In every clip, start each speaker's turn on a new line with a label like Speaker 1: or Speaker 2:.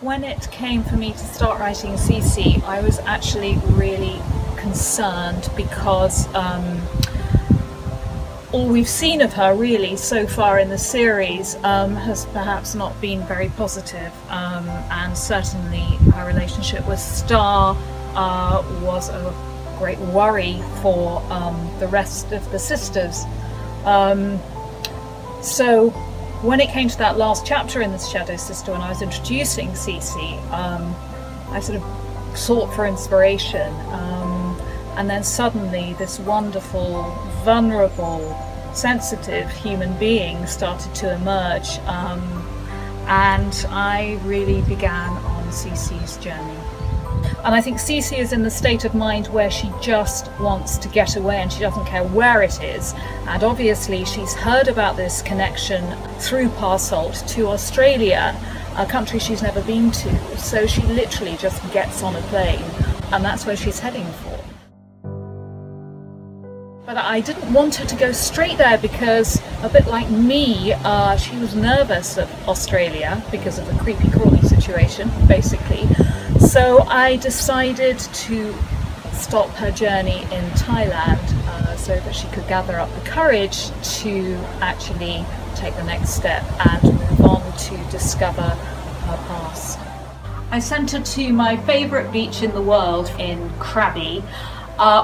Speaker 1: when it came for me to start writing Cece, I was actually really concerned because all we've seen of her really so far in the series has perhaps not been very positive, and certainly her relationship with Star was a great worry for the rest of the sisters. So when it came to that last chapter in The Shadow Sister, when I was introducing Cece, I sort of sought for inspiration, and then suddenly this wonderful, vulnerable, sensitive human being started to emerge, and I really began on Cece's journey. And I think Cece is in the state of mind where she just wants to get away and she doesn't care where it is. And obviously she's heard about this connection through Parsalt to Australia, a country she's never been to. So she literally just gets on a plane and that's where she's heading for. But I didn't want her to go straight there because, a bit like me, she was nervous of Australia because of the creepy crawly situation, basically. So I decided to stop her journey in Thailand so that she could gather up the courage to actually take the next step and move on to discover her past. I sent her to my favourite beach in the world in Krabi,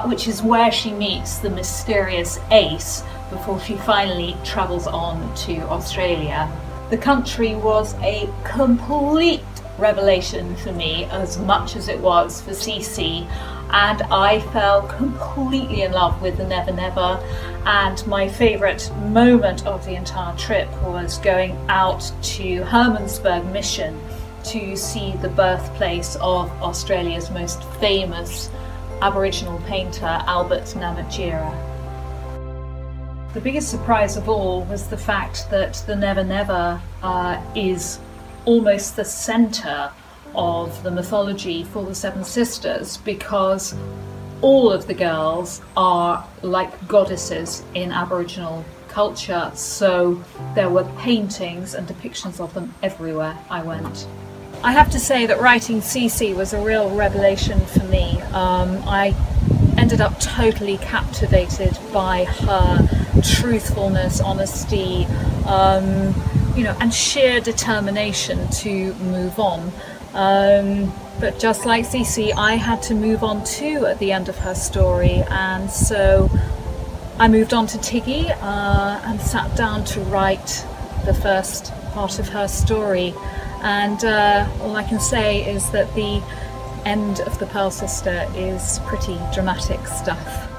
Speaker 1: which is where she meets the mysterious Ace before she finally travels on to Australia. The country was a complete revelation for me as much as it was for Cece, and I fell completely in love with the Never Never, and my favourite moment of the entire trip was going out to Hermannsburg Mission to see the birthplace of Australia's most famous Aboriginal painter, Albert Namatjira. The biggest surprise of all was the fact that the Never Never is almost the centre of the mythology for the Seven Sisters, because all of the girls are like goddesses in Aboriginal culture, so there were paintings and depictions of them everywhere I went. I have to say that writing Cece was a real revelation for me. I ended up totally captivated by her truthfulness, honesty, and sheer determination to move on. But just like Cece, I had to move on too at the end of her story, and so I moved on to Tiggy and sat down to write the first part of her story. And all I can say is that the end of The Pearl Sister is pretty dramatic stuff.